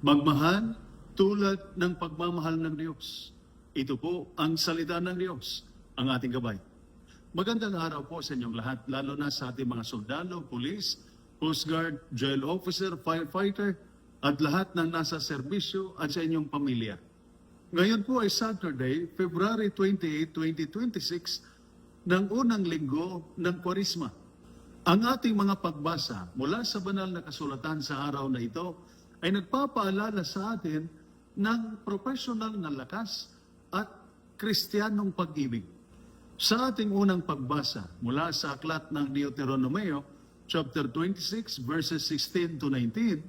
Magmahal tulad ng pagmamahal ng Diyos. Ito po ang salita ng Diyos, ang ating gabay. Magandang araw po sa inyong lahat, lalo na sa ating mga sundalo, pulis, Coast Guard, jail officer, firefighter, at lahat ng nasa serbisyo at sa inyong pamilya. Ngayon po ay Saturday, February 28, 2026, ng unang linggo ng Kwaresma. Ang ating mga pagbasa mula sa banal na kasulatan sa araw na ito ay nagpapaalala sa atin ng professional na lakas at kristyanong pag-ibig. Sa ating unang pagbasa mula sa aklat ng Deuteronomeo, chapter 26, verses 16 to 19,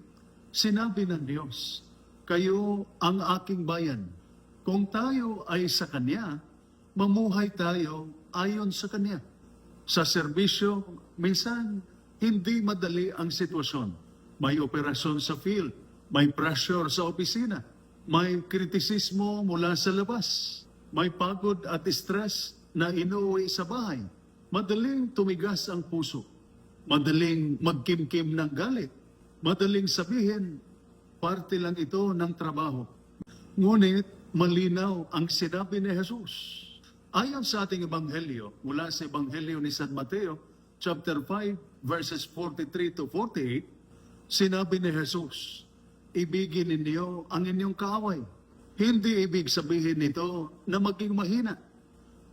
sinabi ng Diyos, "Kayo ang aking bayan. Kung tayo ay sa Kanya, mamuhay tayo ayon sa Kanya." Sa serbisyo, minsan hindi madali ang sitwasyon. May operasyon sa field, may pressure sa opisina, may kritisismo mula sa labas, may pagod at stress na inuwi sa bahay. Madaling tumigas ang puso, madaling magkimkim ng galit, madaling sabihin, parte lang ito ng trabaho. Ngunit malinaw ang sinabi ni Jesus. Ayon sa ating ebanghelyo, mula sa ebanghelyo ni San Mateo, chapter 5, verses 43 to 48, sinabi ni Jesus, "Ibigin ninyo ang inyong kaaway." Hindi ibig sabihin nito na maging mahina.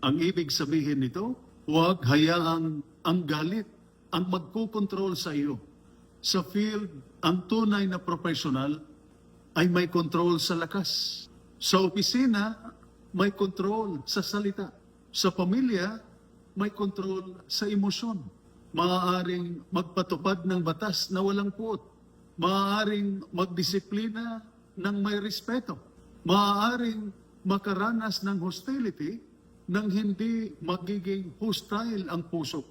Ang ibig sabihin nito, huwag hayaang ang galit ang magkukontrol sa iyo. Sa field, ang tunay na professional ay may control sa lakas. Sa opisina, may control sa salita. Sa pamilya, may control sa emosyon. Maaaring magpatupad ng batas na walang puot. Maaaring magdisiplina ng may respeto. Maaaring makaranas ng hostility nang hindi magiging hostile ang puso.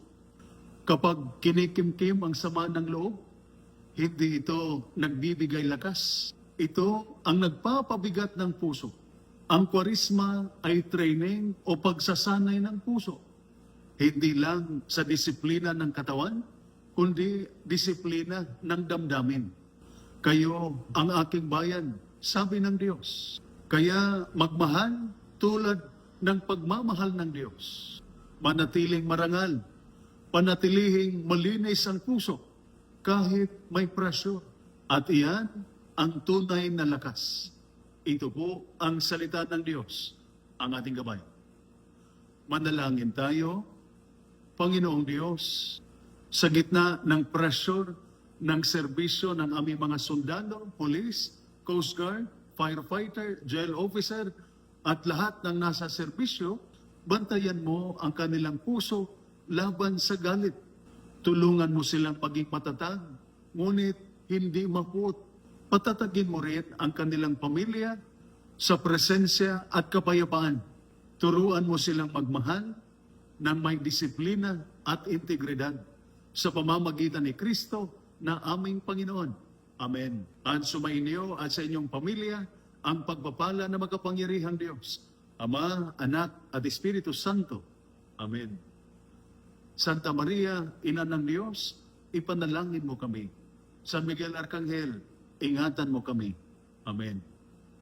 Kapag kinikimkim ang sama ng loob, hindi ito nagbibigay lakas. Ito ang nagpapabigat ng puso. Ang Kwaresma ay training o pagsasanay ng puso. Hindi lang sa disiplina ng katawan, kundi disiplina ng damdamin. Kayo ang aking bayan, sabi ng Diyos. Kaya magmahal tulad ng pagmamahal ng Diyos. Manatiling marangal, panatilihing malinis ang puso kahit may pressure. At iyan ang tunay na lakas. Ito po ang salita ng Diyos, ang ating gabay. Manalangin tayo. Panginoong Diyos, sa gitna ng pressure ng serbisyo ng aming mga sundalo, police, Coast Guard, firefighter, jail officer, at lahat ng nasa serbisyo, bantayan mo ang kanilang puso laban sa galit. Tulungan mo silang maging matatag, ngunit hindi mapuot. Patatagin mo rin ang kanilang pamilya sa presensya at kapayapaan. Turuan mo silang magmahal ng may disiplina at integridad sa pamamagitan ni Kristo na aming Panginoon. Amen. At sumainyo at sa inyong pamilya ang pagpapala na makapangyarihang Diyos, Ama, Anak, at Espiritu Santo. Amen. Santa Maria, Ina ng Diyos, ipanalangin mo kami. San Miguel Arcangel, ingatan mo kami. Amen.